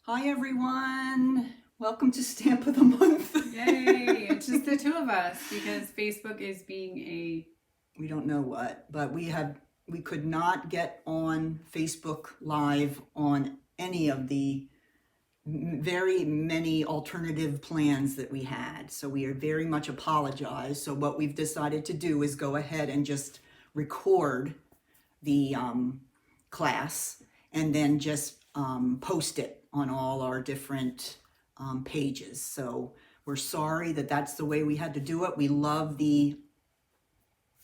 Hi everyone, welcome to Stamp of the Month. Yay, it's just the two of us because Facebook is being we don't know what, but we could not get on Facebook Live on any of the very many alternative plans that we had. So we are very much apologize. So what we've decided to do is go ahead and just record the class and then just post it on all our different pages. So we're sorry that that's the way we had to do it. We love the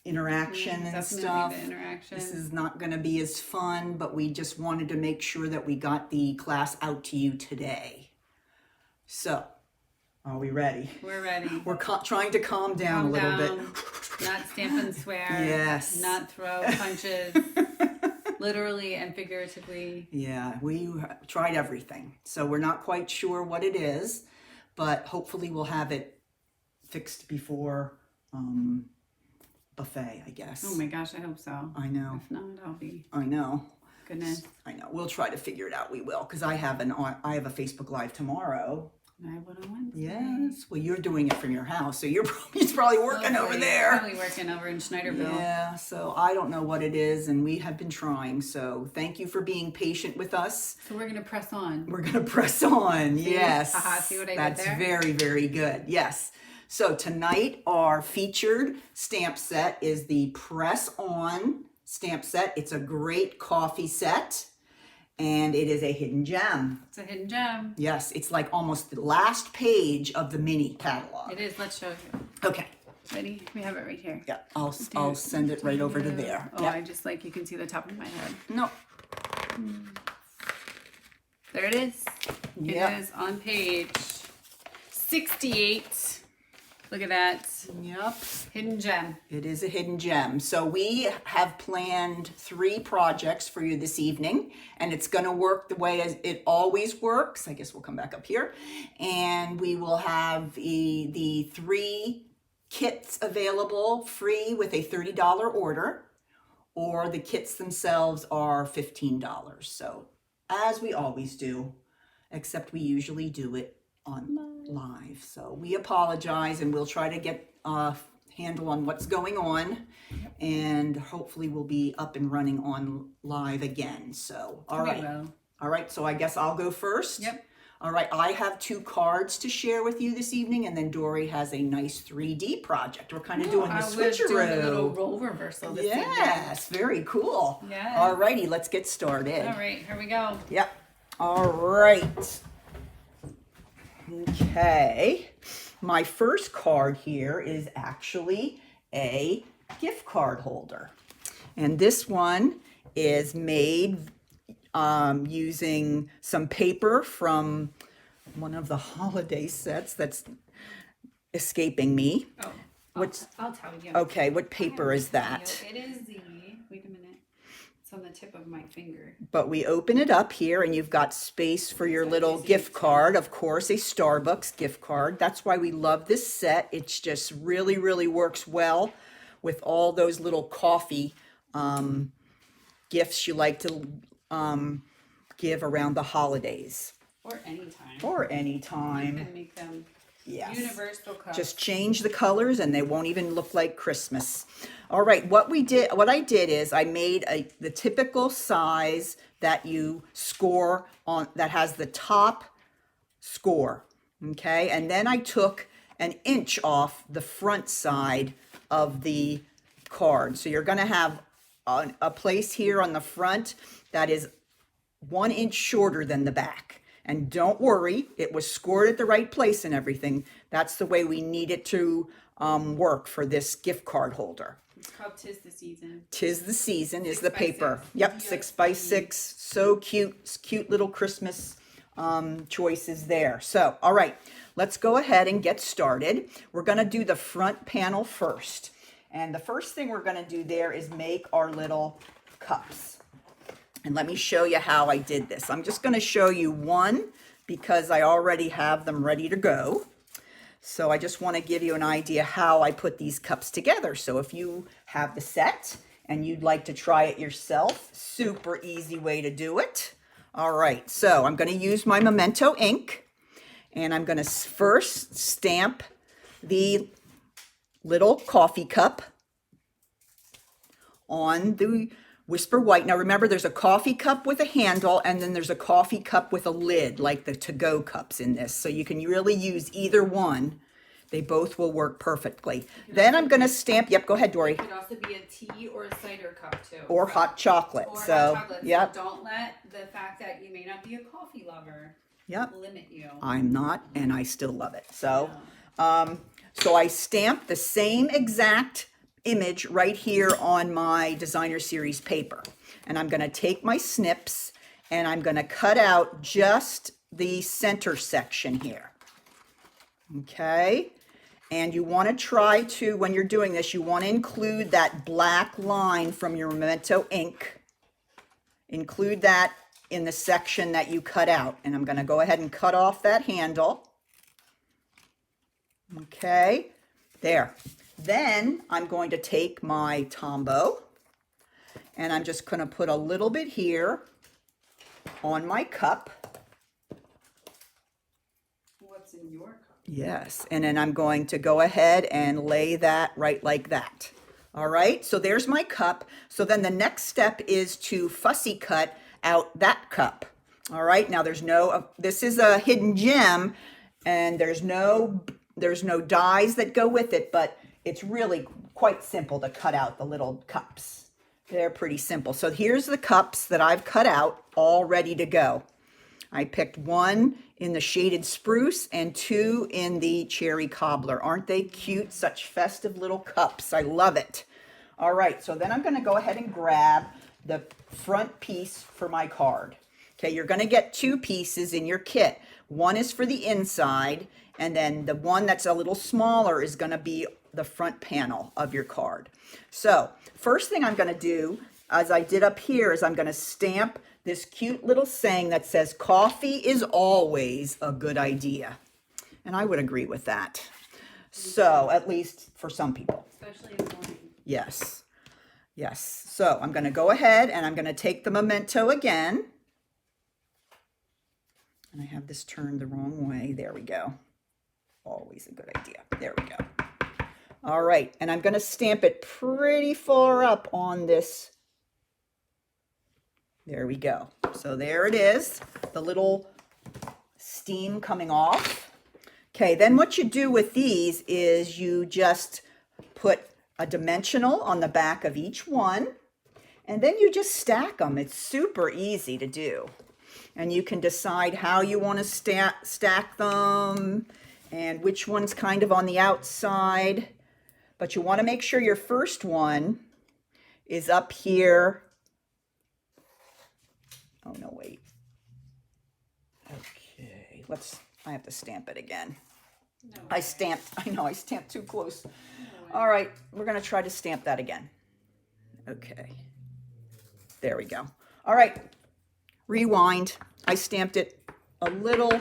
interaction and stuff. The interaction. This is not going to be as fun, but we just wanted to make sure that we got the class out to you today. So, are we ready? We're ready. We're trying to calm down a little bit. Not stamp and swear. Yes. Not throw punches. Literally and figuratively. Yeah, we tried everything. So we're not quite sure what it is, but hopefully we'll have it fixed before buffet, I guess. Oh my gosh, I hope so. I know. If not, I'll be. I know. Goodness. I know. We'll try to figure it out. We will, because I have a Facebook Live tomorrow. And I have one on Wednesday. Yes. Well, you're doing it from your house, so it's probably working over there. Probably working over in Schneiderville. Yeah. So I don't know what it is, and we have been trying. So thank you for being patient with us. So we're gonna press on. We're gonna press on. See? Yes. See what I That's did there? very, very good. Yes. So tonight our featured stamp set is the Press On stamp set. It's a great coffee set. And it is a hidden gem. It's a hidden gem. Yes, it's like almost the last page of the mini catalog. It is. Let's show you. Okay. Ready? We have it right here. Yeah, I'll send it right over to there. Oh, Yeah. I just you can see the top of my head. No. There it is. Yep. It is on page 68. Look at that. Yep. Hidden gem. It is a hidden gem. So we have planned 3 projects for you this evening, and it's going to work the way as it always works. I guess we'll come back up here, and we will have the 3 kits available free with a $30 order, or the kits themselves are $15. So as we always do, except we usually do it on live. So we apologize, and we'll try to get a handle on what's going on, and hopefully we'll be up and running on live again. So all right, so I guess I'll go first. Yep. All right, I have 2 cards to share with you this evening, and then Dory has a nice 3D project. We're kind of doing the switcheroo. We're doing a little role reversal this evening. Yes, very cool. Yes. All righty, let's get started. All right, here we go. Yep. All right. Okay. My first card here is actually a gift card holder. And this one is made using some paper from one of the holiday sets that's escaping me. Oh, I'll tell you. Okay, what paper is that? It is wait a minute. It's on the tip of my finger. But we open it up here, and you've got space for your little gift card. Of course, a Starbucks gift card. That's why we love this set. It's just really, really works well with all those little coffee gifts you like to give around the holidays. Or anytime. Or anytime. You can make them Universal cups. Just change the colors and they won't even look like Christmas. All right, what I did is I made the typical size that you score on, that has the top score, okay? And then I took an inch off the front side of the card. So you're gonna have a place here on the front that is 1 inch shorter than the back. And don't worry, it was scored at the right place and everything. That's the way we need it to work for this gift card holder. It's called 'Tis the Season. 'Tis the Season is 6 the by paper. 6. Yep, 6x6. So cute. It's cute little Christmas choices there. So, all right, let's go ahead and get started. We're going to do the front panel first. And the first thing we're going to do there is make our little cups. And let me show you how I did this. I'm just going to show you one because I already have them ready to go. So I just want to give you an idea how I put these cups together. So if you have the set and you'd like to try it yourself, super easy way to do it. All right, so I'm going to use my Memento ink, and I'm going to first stamp the little coffee cup on the Whisper White. Now remember, there's a coffee cup with a handle, and then there's a coffee cup with a lid, like the to-go cups in this. So you can really use either one. They both will work perfectly. Then I'm going to stamp, yep, go ahead, Dory. It could also be a tea or a cider cup too. Or hot chocolate. Or so, hot chocolate. Yep. So don't let the fact that you may not be a coffee lover limit you. I'm not, and I still love it. So, so I stamped the same exact image right here on my designer series paper. And I'm going to take my snips and I'm going to cut out just the center section here. Okay. And you want to try to, when you're doing this, you want to include that black line from your Memento ink. Include that in the section that you cut out. And I'm going to go ahead and cut off that handle. Okay, there. Then I'm going to take my Tombow and I'm just going to put a little bit here on my cup. What's in your cup? Yes, and then I'm going to go ahead and lay that right like that. All right, so there's my cup. So then the next step is to fussy cut out that cup. All right, now there's no, this is a hidden gem and there's no dies that go with it, but it's really quite simple to cut out the little cups. They're pretty simple. So here's the cups that I've cut out, all ready to go. I picked one in the shaded spruce and two in the cherry cobbler. Aren't they cute? Such festive little cups. I love it. All right, so then I'm going to go ahead and grab the front piece for my card. Okay, you're going to get two pieces in your kit. One is for the inside, and then the one that's a little smaller is going to be the front panel of your card. So first thing I'm going to do, as I did up here, is I'm going to stamp this cute little saying that says, "Coffee is always a good idea." And I would agree with that. So at least for some people. Especially in the morning. Yes. Yes. So I'm going to go ahead and I'm going to take the Memento again. And I have this turned the wrong way. There we go. Always a good idea. There we go. All right. And I'm going to stamp it pretty far up on this. There we go. So there it is. The little steam coming off. Okay. Then what you do with these is you just put a dimensional on the back of each one. And then you just stack them. It's super easy to do. And you can decide how you want to stack them and which one's kind of on the outside. But you want to make sure your first one is up here. Oh, no, wait. Okay, I have to stamp it again. No. I stamped too close. All right, we're going to try to stamp that again. Okay. There we go. All right. Rewind. I stamped it a little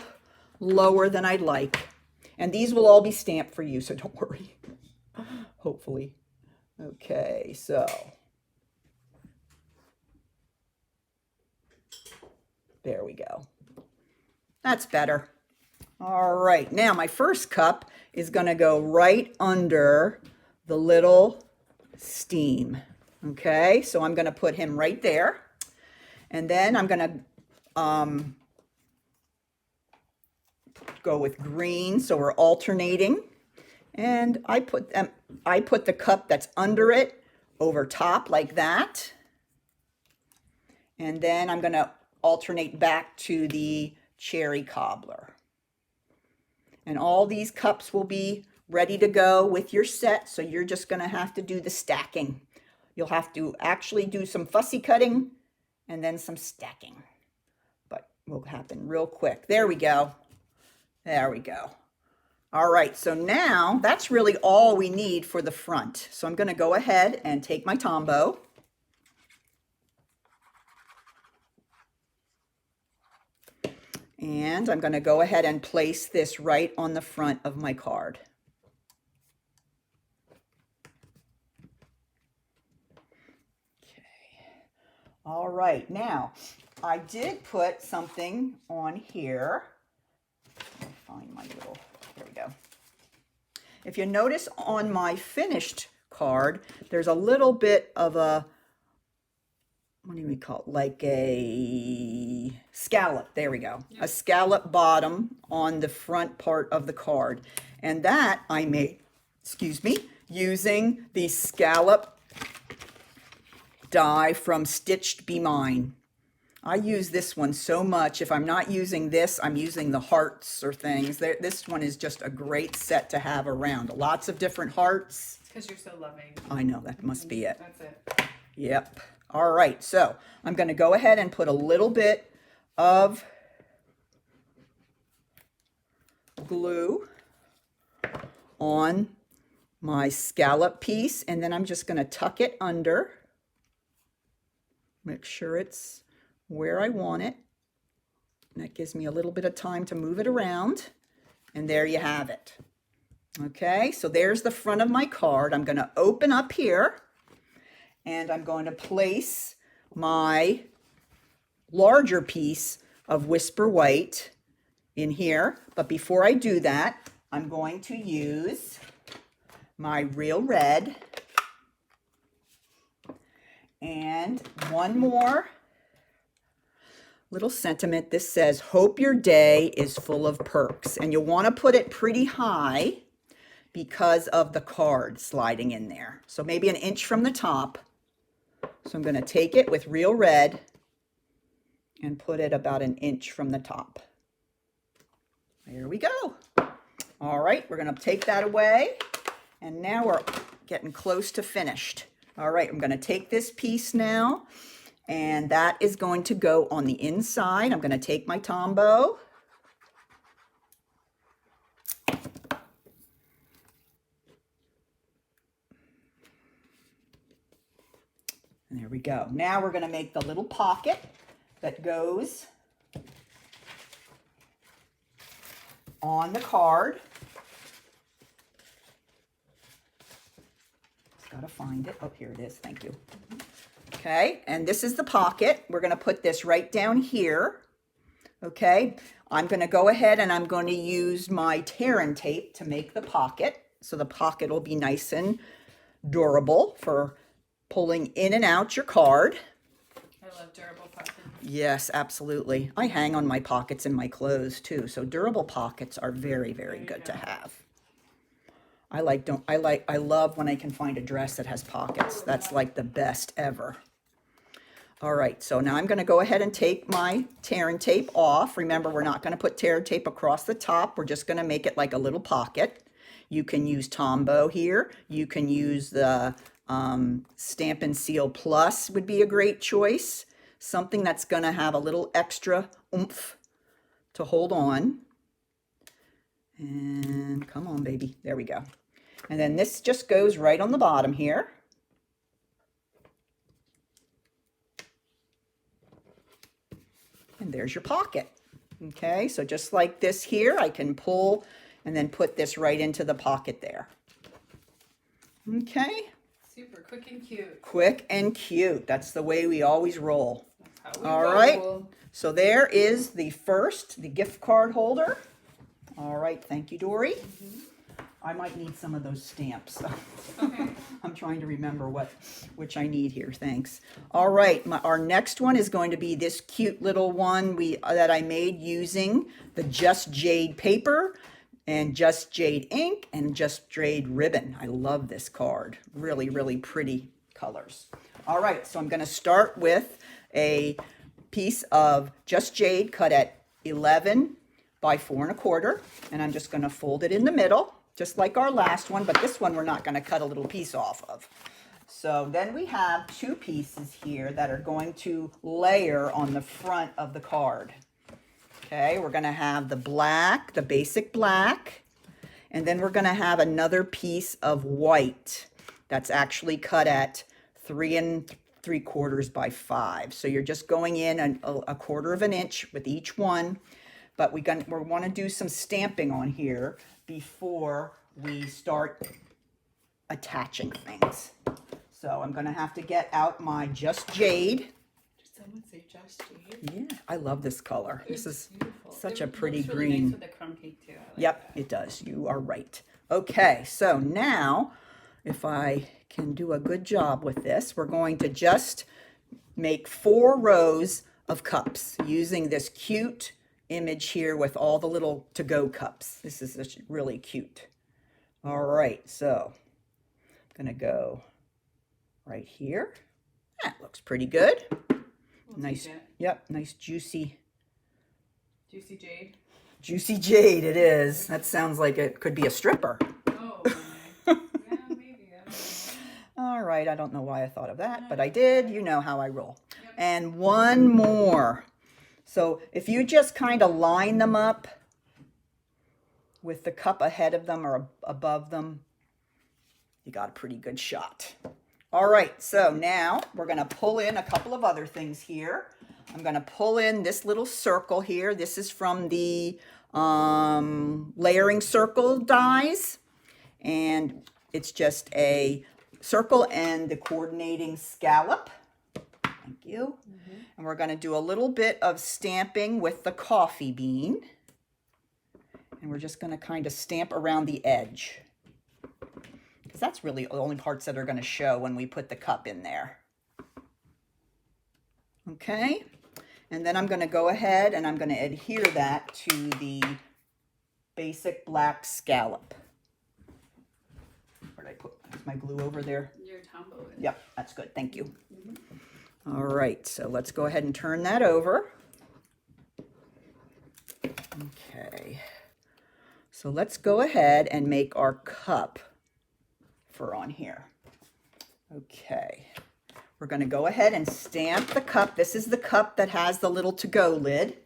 lower than I'd like. And these will all be stamped for you, so don't worry. Hopefully. Okay, so. There we go. That's better. All right, now my first cup is going to go right under the little steam. Okay, so I'm going to put him right there. And then I'm going to go with green, so we're alternating. And I put the cup that's under it over top like that. And then I'm going to alternate back to the cherry cobbler. And all these cups will be ready to go with your set, so you're just going to have to do the stacking. You'll have to actually do some fussy cutting and then some stacking. But it will happen real quick. There we go. There we go. All right, so now that's really all we need for the front. So I'm going to go ahead and take my Tombow. And I'm going to go ahead and place this right on the front of my card. Okay. All right. Now, I did put something on here. Let me find my little, there we go. If you notice on my finished card, there's a little bit of a, what do we call it? Like a scallop. There we go. A scallop bottom on the front part of the card. And that I made, excuse me, using the scallop die from Stitched Be Mine. I use this one so much. If I'm not using this, I'm using the hearts or things. This one is just a great set to have around. Lots of different hearts. It's because you're so loving. I know, that must be it. That's it. Yep. All right, so I'm going to go ahead and put a little bit of glue on my scallop piece, and then I'm just going to tuck it under. Make sure it's where I want it. And that gives me a little bit of time to move it around. And there you have it. Okay, so there's the front of my card. I'm going to open up here and I'm going to place my larger piece of Whisper White in here. But before I do that, I'm going to use my Real Red and one more little sentiment. This says, hope your day is full of perks. And you'll want to put it pretty high because of the card sliding in there. So maybe 1 inch from the top. So I'm going to take it with Real Red and put it about 1 inch from the top. There we go. All right, we're going to take that away. And now we're getting close to finished. All right, I'm going to take this piece now. And that is going to go on the inside. I'm going to take my Tombow. And there we go. Now we're going to make the little pocket that goes on the card. Just got to find it. Oh, here it is. Thank you. Okay, and this is the pocket. We're going to put this right down here. Okay, I'm going to go ahead and I'm going to use my tear and tape to make the pocket. So the pocket will be nice and durable for pulling in and out your card. I love durable pockets. Yes, absolutely. I hang on my pockets in my clothes too. So durable pockets are very, very good to have. I love when I can find a dress that has pockets. That's like the best ever. All right, so now I'm going to go ahead and take my tear and tape off. Remember, we're not going to put tear and tape across the top. We're just going to make it like a little pocket. You can use Tombow here. You can use the Stamp & Seal Plus would be a great choice. Something that's going to have a little extra oomph to hold on. And come on, baby. There we go. And then this just goes right on the bottom here. And there's your pocket. Okay, so just like this here, I can pull and then put this right into the pocket there. Okay. Super quick and cute. Quick and cute. That's the way we always roll. That's how we All roll. right. So there is the gift card holder. All right. Thank you, Dory. I might need some of those stamps. Okay. I'm trying to remember which I need here. Thanks. All right. Our next one is going to be this cute little one that I made using the Just Jade paper and Just Jade ink and Just Jade ribbon. I love this card. Really, really pretty colors. All right. So I'm going to start with a piece of Just Jade cut at 11 by 4 1/4. And I'm just going to fold it in the middle, just like our last one, but this one we're not going to cut a little piece off of. So then we have 2 pieces here that are going to layer on the front of the card. Okay, we're going to have the black, the basic black, and then we're going to have another piece of white that's actually cut at 3 3/4 by 5. So you're just going in a 1/4 of an inch with each one, but we want to do some stamping on here before we start attaching things. So I'm going to have to get out my Just Jade. Just so would say just jade. Yeah, I love this color. This is beautiful. such It a pretty looks really green. nice with the crumb cake too. I like Yep, that. it does. You are right. Okay, so now if I can do a good job with this, we're going to just make 4 rows of cups using this cute image here with all the little to-go cups. This is just really cute. All right, so I'm gonna go right here. That looks pretty good. We'll Nice, take it. yep, nice juicy Juicy jade it is. That sounds like it could be a stripper. Oh my. Yeah, maybe. I don't know. All right, I don't know why I thought of that, but I did. You know how I roll. Yep. And one more. So if you just kind of line them up with the cup ahead of them or above them, you got a pretty good shot. All right, so now we're going to pull in a couple of other things here. I'm going to pull in this little circle here. This is from the layering circle dies, and it's just a circle and the coordinating scallop. Thank you. And we're going to do a little bit of stamping with the coffee bean, and we're just going to kind of stamp around the edge, because that's really the only parts that are going to show when we put the cup in there. Okay, and then I'm going to go ahead and I'm going to adhere that to the basic black scallop. Where did I put my glue over there? Your Tombow is. Yep, that's good. Thank you. All right, so let's go ahead and turn that over. Okay, so let's go ahead and make our cup for on here. Okay, we're going to go ahead and stamp the cup. This is the cup that has the little to-go lid.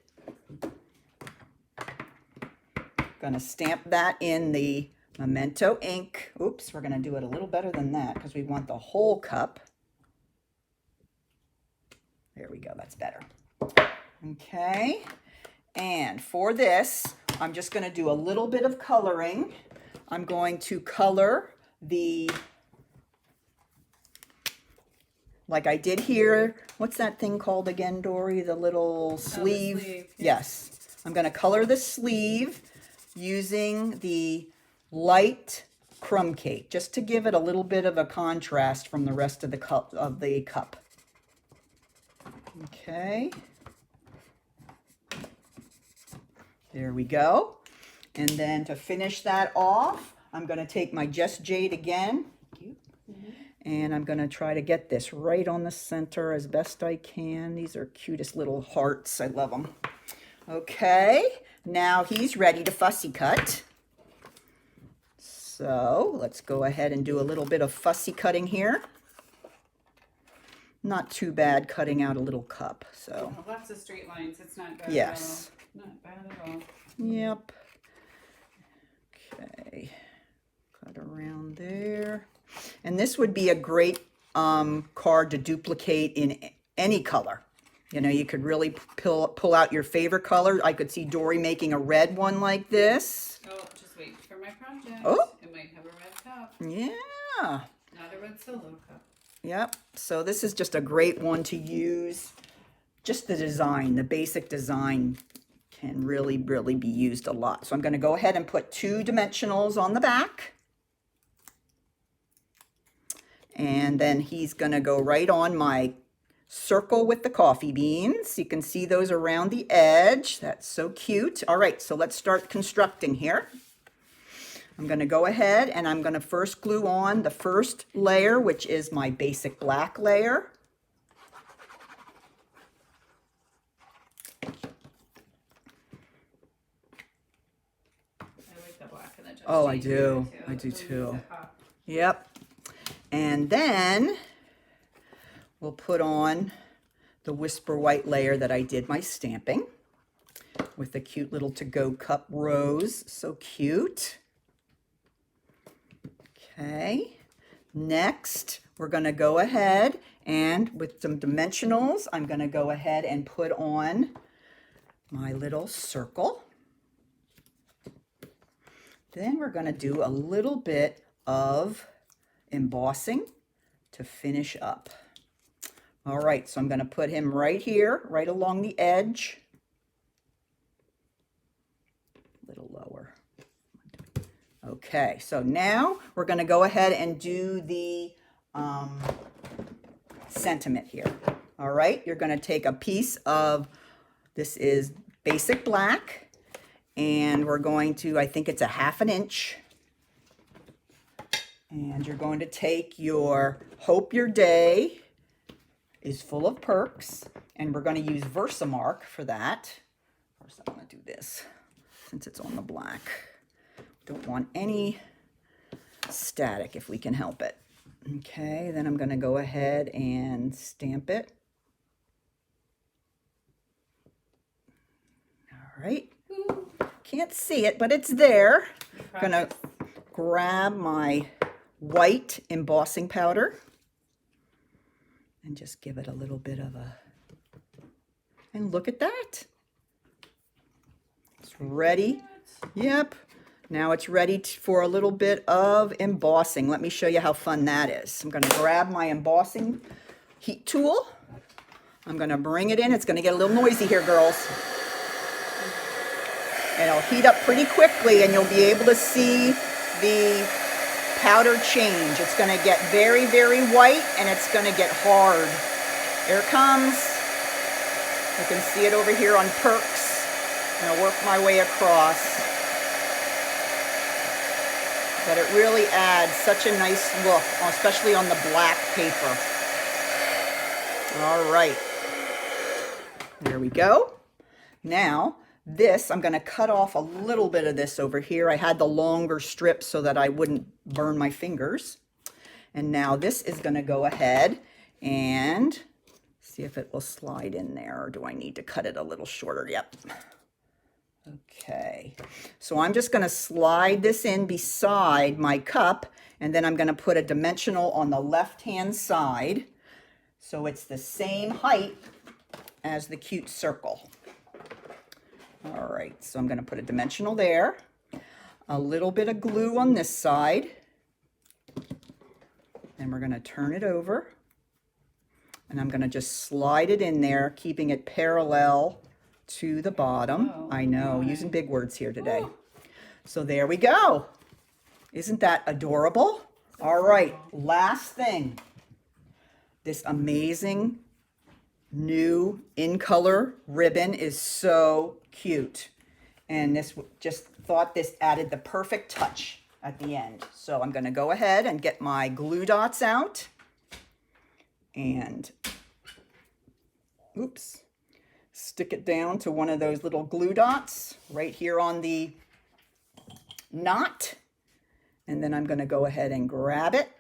Going to stamp that in the Memento ink. Oops, we're going to do it a little better than that because we want the whole cup. There we go, that's better. Okay, and for this, I'm just going to do a little bit of coloring. I'm going to color the, like I did here, what's that thing called again, Dory? The little sleeve? The sleeve, yeah. Yes, I'm going to color the sleeve using the light crumb cake, just to give it a little bit of a contrast from the rest of the cup. Okay, there we go. And then to finish that off, I'm going to take my Just Jade again. And I'm going to try to get this right on the center as best I can. These are cutest little hearts. I love them. Okay, now he's ready to fussy cut. So let's go ahead and do a little bit of fussy cutting here. Not too bad cutting out a little cup, so. Lots of straight lines. It's not bad Yes. at all. Not bad at all. Yep. Okay. Cut around there. And this would be a great card to duplicate in any color. You know, you could really pull out your favorite color. I could see Dory making a red one like this. Oh, just wait for my project. Oh. It might have a red cup. Yeah. Not a red solo cup. Yep. So this is just a great one to use. Just the design, the basic design can really, really be used a lot. So I'm going to go ahead and put 2 dimensionals on the back. And then he's going to go right on my circle with the coffee beans. You can see those around the edge. That's so cute. All right, so let's start constructing here. I'm going to go ahead and I'm going to first glue on the first layer, which is my basic black layer. I like the black and the Just Oh, I Jade do. too. I do It too. makes it pop. Yep. And then we'll put on the Whisper White layer that I did my stamping with the cute little to-go cup rose. So cute. Okay. Next, we're going to go ahead and with some dimensionals, I'm going to go ahead and put on my little circle. Then we're going to do a little bit of embossing to finish up. All right, so I'm going to put him right here, right along the edge. A little lower. Okay, so now we're going to go ahead and do the sentiment here. All right, you're going to take a piece of, this is basic black, and we're going to, I think it's a 1/2 inch. And you're going to take your Hope Your Day is Full of Perks, and we're going to use Versamark for that. First, I'm going to do this since it's on the black. Don't want any static if we can help it. Okay, then I'm going to go ahead and stamp it. All right. Can't see it, but it's there. I'm going to grab my white embossing powder and just give it a little bit of a, and look at that. It's ready. Yep. Now it's ready for a little bit of embossing. Let me show you how fun that is. I'm going to grab my embossing heat tool. I'm going to bring it in. It's going to get a little noisy here, girls. And it'll heat up pretty quickly, and you'll be able to see the powder change. It's going to get very, very white, and it's going to get hard. Here it comes. You can see it over here on Perks. I'm going to work my way across. But it really adds such a nice look, especially on the black paper. All right. There we go. Now, this, I'm going to cut off a little bit of this over here. I had the longer strip so that I wouldn't burn my fingers. And now this is going to go ahead and see if it will slide in there, or do I need to cut it a little shorter? Yep. Okay, so I'm just going to slide this in beside my cup, and then I'm going to put a dimensional on the left-hand side so it's the same height as the cute circle. All right, so I'm going to put a dimensional there, a little bit of glue on this side, and we're going to turn it over, and I'm going to just slide it in there, keeping it parallel to the bottom. Oh, I know, using big words here today. Oh. So there we go. Isn't that adorable? All right, last thing. This amazing new in color ribbon is so cute. And this, just thought this added the perfect touch at the end. So I'm going to go ahead and get my glue dots out. And, oops. Stick it down to one of those little glue dots right here on the knot. And then I'm going to go ahead and grab it.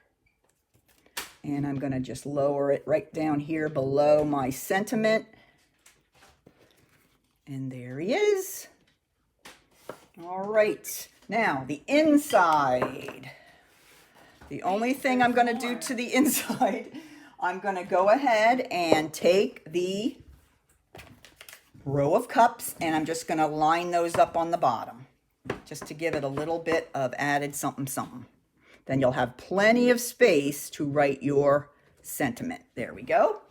And I'm going to just lower it right down here below my sentiment. And there he is. All right. Now the inside. The only thing I'm going to do to the inside, I'm going to go ahead and take the row of cups, and I'm just going to line those up on the bottom just to give it a little bit of added something something. Then you'll have plenty of space to write your sentiment. There we go.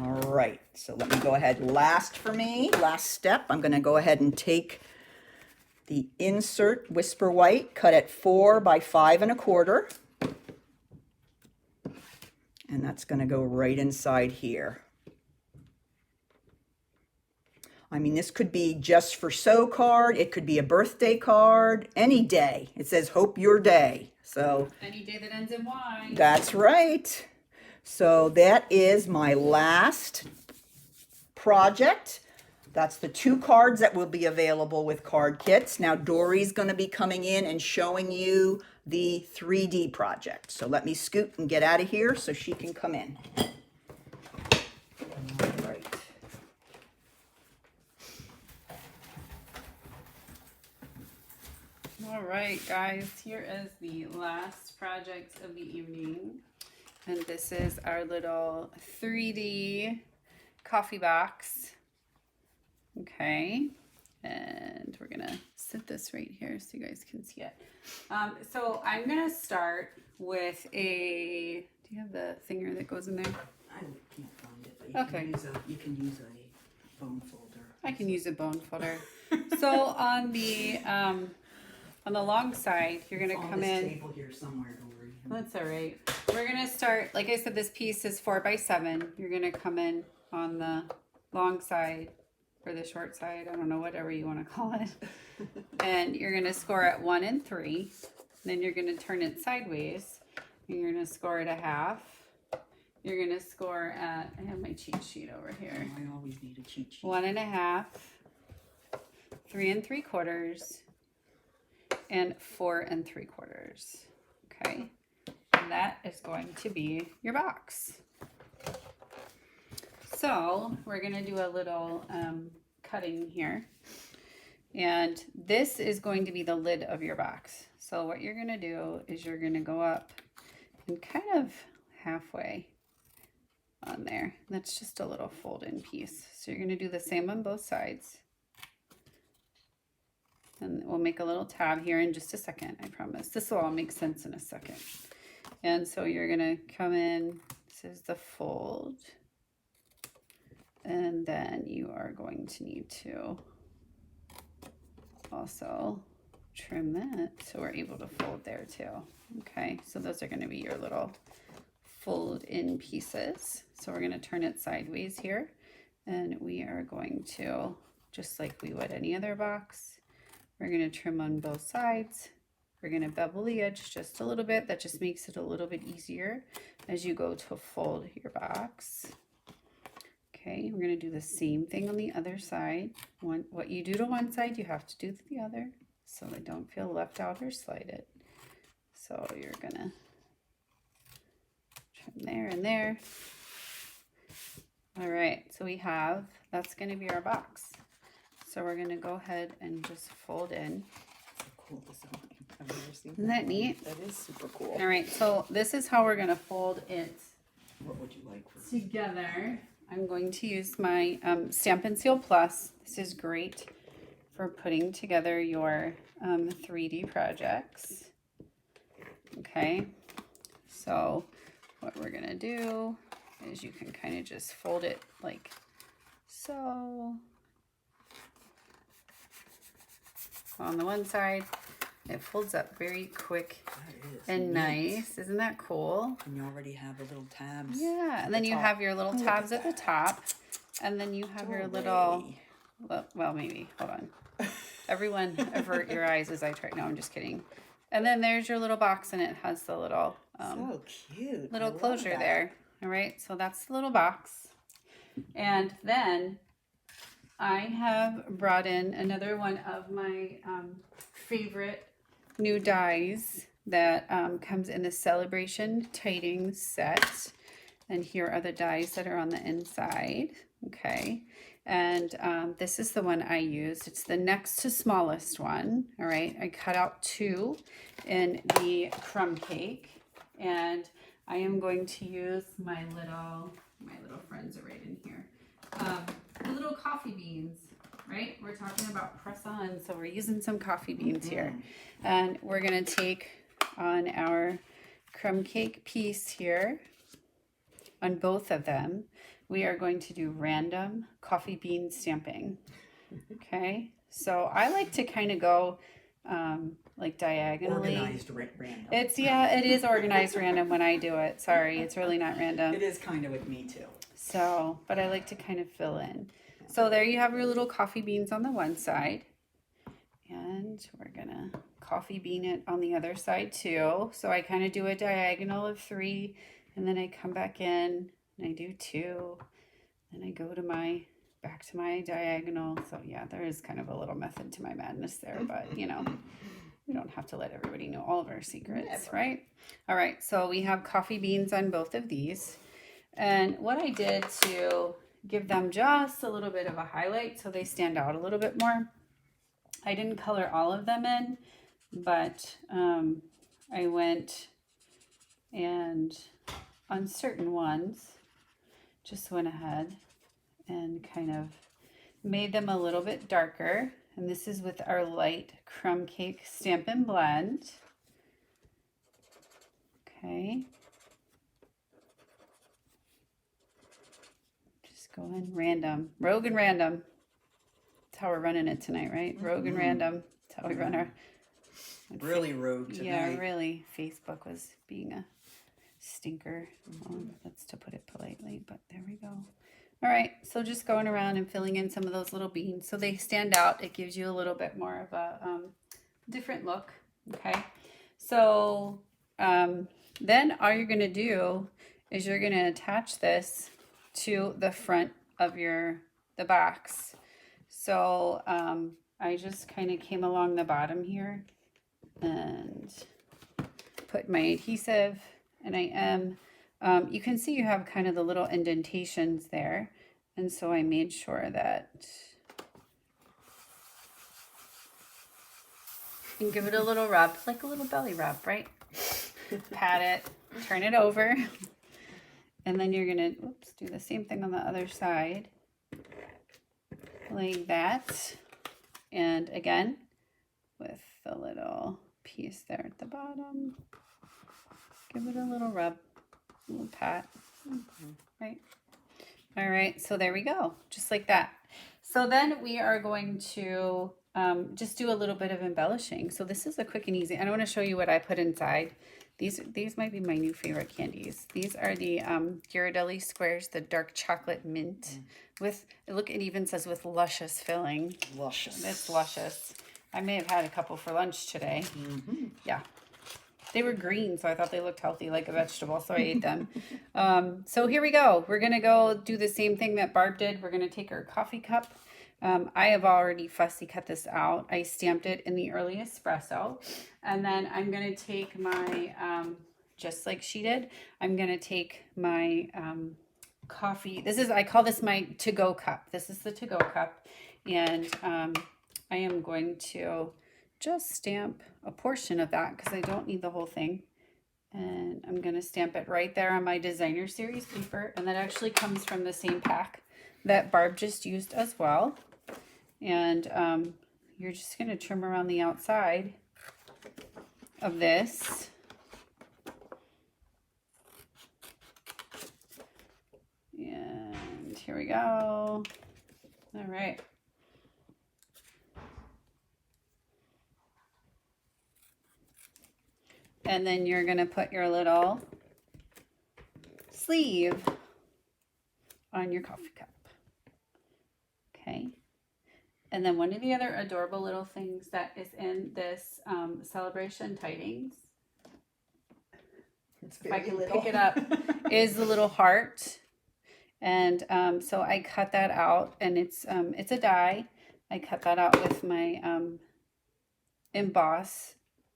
All right, so let me go ahead. Last step, I'm going to go ahead and take the insert Whisper White, cut at 4 by 5 1/4, and that's going to go right inside here. I mean, this could be just for so card. It could be a birthday card, any day. It says, Hope Your Day. So any day that ends in Y. That's right. So that is my last project. That's the 2 cards that will be available with card kits. Now Dory's going to be coming in and showing you the 3D project. So let me scoot and get out of here so she can come in. All right, guys, here is the last project of the evening. And this is our little 3D coffee box. Okay, and we're gonna sit this right here so you guys can see it. So I'm gonna start with a, Do you have the thinger that goes in there? I can't find it, but Okay. you can use a bone folder. I can use a bone folder. So on the long side, you're gonna On come this in. table here somewhere, Dory. That's all right. We're gonna start, like I said, this piece is 4 by 7. You're gonna come in on the long side or the short side, I don't know, whatever you want to call it. And you're gonna score at 1 and 3. Then you're gonna turn it sideways. And you're gonna score at a half. You're gonna score at, I have my cheat sheet over here. Oh, I always need a cheat sheet. 1 1/2, 3 3/4, and 4 3/4. Okay, and that is going to be your box. So we're gonna do a little cutting here, and this is going to be the lid of your box. So what you're gonna do is you're gonna go up and kind of halfway on there. That's just a little fold-in piece. So you're gonna do the same on both sides. And we'll make a little tab here in just a second, I promise. This will all make sense in a second. And so you're gonna come in, this is the fold. And then you are going to need to also trim that so we're able to fold there too. Okay, so those are gonna be your little fold in pieces. So we're gonna turn it sideways here, and we are going to, just like we would any other box, we're gonna trim on both sides. We're gonna bevel the edge just a little bit. That just makes it a little bit easier as you go to fold your box. Okay, we're gonna do the same thing on the other side. What you do to one side, you have to do to the other, so they don't feel left out or slighted. So you're gonna trim there and there. All right, so we have, that's gonna be our box. So we're gonna go ahead and just fold in. That's a cool design. I've never seen Isn't that neat? That is super cool. All right, so this is how we're gonna fold it What would you like for together. I'm going to use my Stampin' Seal Plus. This is great for putting together your 3D projects. Okay, so what we're gonna do is you can kind of just fold it like so. On the one side, it folds up very quick and nice. Isn't that cool? And you already have the little tabs. Yeah, and then you have your little tabs at the top, and then you have your little, well, maybe, hold on. Everyone avert your eyes as I try. No, I'm just kidding. And then there's your little box, and it has the little, so cute. little closure there. All right, so that's the little box. And then I have brought in another one of my favorite new dies that comes in the Celebration Tighting set. And here are the dies that are on the inside. Okay, and this is the one I used. It's the next to smallest one. All right, I cut out 2 in the crumb cake, and I am going to use my little friends are right in here. The little coffee beans, right? We're talking about press on, so we're using some coffee beans here. And we're gonna take on our crumb cake piece here, on both of them, we are going to do random coffee bean stamping. Okay, so I like to kind of go like diagonally. Organized random. It is organized random when I do it. Sorry, it's really not random. It is kind of with me too. So, but I like to kind of fill in. So there you have your little coffee beans on the one side. And we're gonna coffee bean it on the other side too. So I kind of do a diagonal of 3, and then I come back in and I do 2. Then I go to back to my diagonal. So yeah, there is kind of a little method to my madness there, but you know, we don't have to let everybody know all of our secrets, right? All right, so we have coffee beans on both of these. And what I did to give them just a little bit of a highlight so they stand out a little bit more, I didn't color all of them in, but I went and on certain ones, just went ahead and kind of made them a little bit darker. And this is with our light crumb cake Stampin' Blend. Okay. go in random, rogue and random. That's how we're running it tonight, right? Rogue and random. That's how we run our. Really rogue tonight. Yeah, really. Facebook was being a stinker. That's to put it politely, but there we go. All right, so just going around and filling in some of those little beans so they stand out. It gives you a little bit more of a different look. Okay, so then all you're going to do is you're going to attach this to the front of the box. So I just kind of came along the bottom here and put my adhesive, and I am you can see you have kind of the little indentations there, and so I made sure that and give it a little rub, like a little belly rub, right? Pat it, turn it over, and then you're gonna do the same thing on the other side, like that, and again with the little piece there at the bottom, give it a little rub, a little pat, right? All right, so there we go, just like that. So then we are going to just do a little bit of embellishing. So this is a quick and easy. I want to show you what I put inside. These might be my new favorite candies. These are the Ghirardelli squares, the dark chocolate mint with, look, it even says with luscious filling. Luscious. It's luscious. I may have had a couple for lunch today. Yeah. They were green, so I thought they looked healthy like a vegetable, so I ate them. So here we go. We're going to go do the same thing that Barb did. We're going to take our coffee cup. I have already fussy cut this out. I stamped it in the early espresso. And then I'm going to take my, just like she did, I'm going to take my coffee. I call this my to-go cup. This is the to-go cup. And I am going to just stamp a portion of that because I don't need the whole thing. And I'm going to stamp it right there on my designer series paper. And that actually comes from the same pack that Barb just used as well. And you're just going to trim around the outside of this. And here we go. All right. And then you're going to put your little sleeve on your coffee cup. Okay. And then one of the other adorable little things that is in this celebration tidings, if I can pick it up, is the little heart. And so I cut that out, and it's a die. I cut that out with my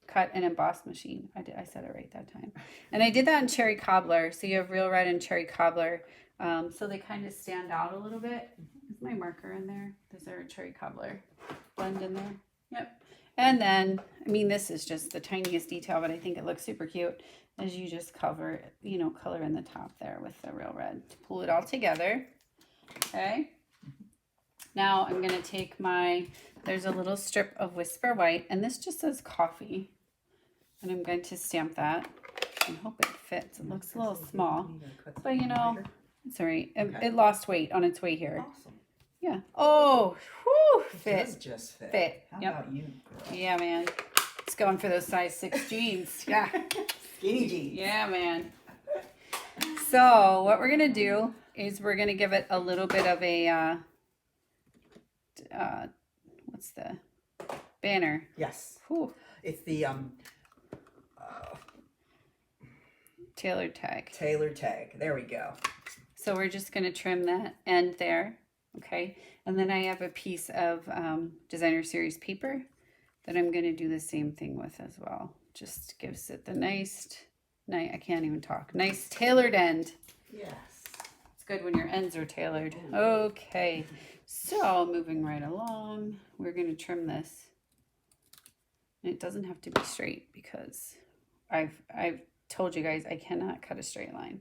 cut and emboss machine. I said it right that time. And I did that in cherry cobbler. So you have real red and cherry cobbler. So they kind of stand out a little bit. Is my marker in there? Is there a cherry cobbler blend in there? Yep. And then, I mean, this is just the tiniest detail, but I think it looks super cute as you just color in the top there with the real red to pull it all together. Okay. Now I'm going to take there's a little strip of Whisper White, and this just says coffee. And I'm going to stamp that and hope it fits. It looks a little small, but it's all right. It lost weight on its way here. Awesome. Yeah. Oh, whew, fit. It does just fit. How about you, girl? Yeah, man. It's going for those size 6 jeans. Yeah. Skinny jeans. Yeah, man. So what we're going to do is we're going to give it a little bit of a, what's the banner? Yes. Whew. It's the tailored tag. Tailored tag. There we go. So we're just going to trim that end there. Okay. And then I have a piece of designer series paper that I'm going to do the same thing with as well. Just gives it the nice, I can't even talk. Nice tailored end. Yes. It's good when your ends are tailored. Okay. So moving right along, we're going to trim this. And it doesn't have to be straight because I've told you guys I cannot cut a straight line.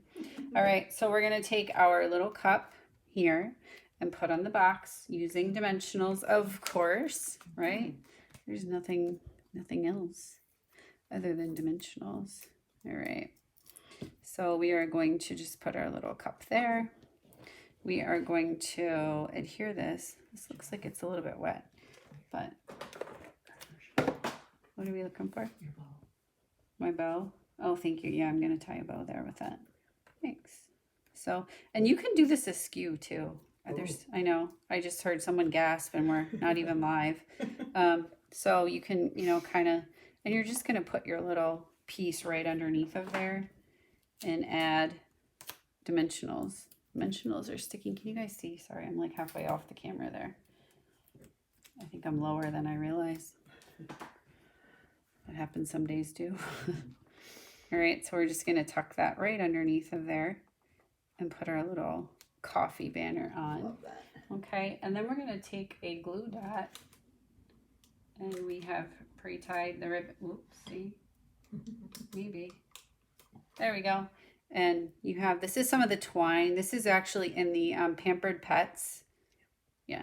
All right, so we're going to take our little cup here and put on the box using dimensionals, of course, right? There's nothing else other than dimensionals. All right. So we are going to just put our little cup there. we are going to adhere this. This looks like it's a little bit wet, but what are we looking for? Your bow. My bow? Oh, thank you. Yeah, I'm going to tie a bow there with that. Thanks. So, and you can do this askew too. There's, I know, I just heard someone gasp and we're not even live. So you can, you know, kind of, and you're just going to put your little piece right underneath of there and add dimensionals. Dimensionals are sticking. Can you guys see? Sorry, I'm like halfway off the camera there. I think I'm lower than I realize. That happens some days too. All right, so we're just going to tuck that right underneath of there and put our little coffee banner on. Love that. Okay, and then we're going to take a glue dot, and we have pre-tied the ribbon. Oops, see? Maybe. There we go. And you have, this is some of the twine. This is actually in the Pampered Pets. Yeah.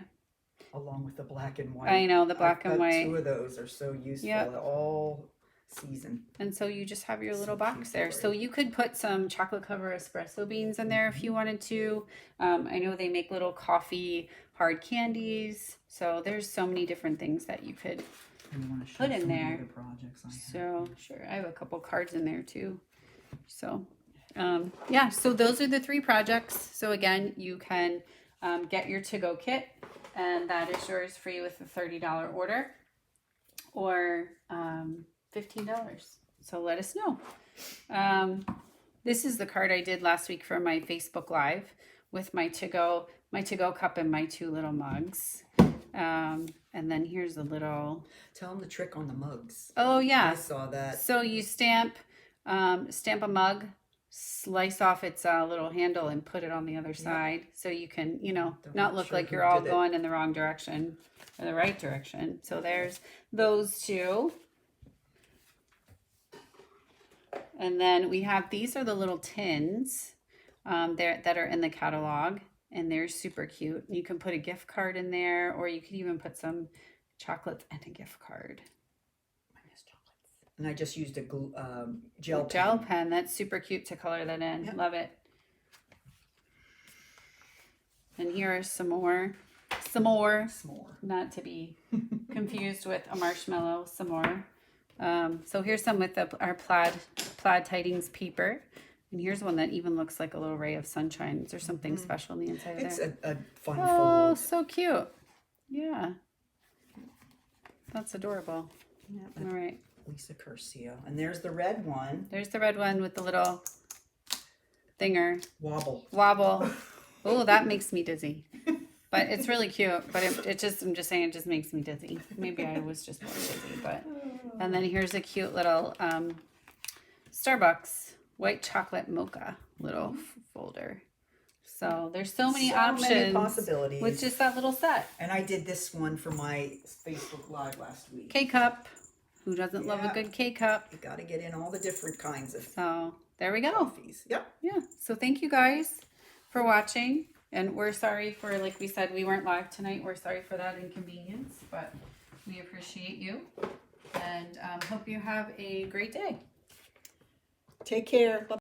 Along with the black and white. I know, the black and white. 2 of those are so useful. Yep. All season. And so you just have your little So box there. So you could put some chocolate cover espresso beans in there if you wanted to. I know they make little coffee hard candies. So there's so many different things that you could put in there. So sure, I have a couple cards in there too. So yeah, so those are the 3 projects. So again, you can get your to-go kit, and that is yours free with a $30 order, or $15. So let us know. This is the card I did last week for my Facebook Live with my to-go cup and my 2 little mugs. And then here's a little. Tell them the trick on the mugs. Oh yeah, I saw that. So you stamp a mug, slice off its little handle, and put it on the other side, so you can, you know, not look like you're all going in the wrong direction or the right direction. So there's those 2. And then we have, these are the little tins there that are in the catalog, and they're super cute. You can put a gift card in there, or you could even put some chocolates and a gift card. And I just used a gel pen. That's super cute to color that in. Yep. Love it. And here are some more. Not to be confused with a marshmallow. Some more. So here's some with our plaid tidings paper. And here's one that even looks like a little ray of sunshine. Is there something special on the inside of there? It's a fun fold. Oh, so cute. Yeah. That's adorable. Yeah, all right. Lisa Curcio. And there's the red one. There's the red one with the little thinger. Wobble. Oh, that makes me dizzy. But it's really cute. But it just, I'm just saying, it just makes me dizzy. Maybe I was just more dizzy. But, and then here's a cute little Starbucks white chocolate mocha little folder. So there's so many options. Many possibilities. With just that little set. And I did this one for my Facebook Live last week. K-cup. Who doesn't love a good K-cup? You got to get in all the different kinds of So there we go. coffees. Yep. Yeah. So thank you guys for watching. And we're sorry for, like we said, we weren't live tonight. We're sorry for that inconvenience, but we appreciate you. And hope you have a great day. Take care. Bye.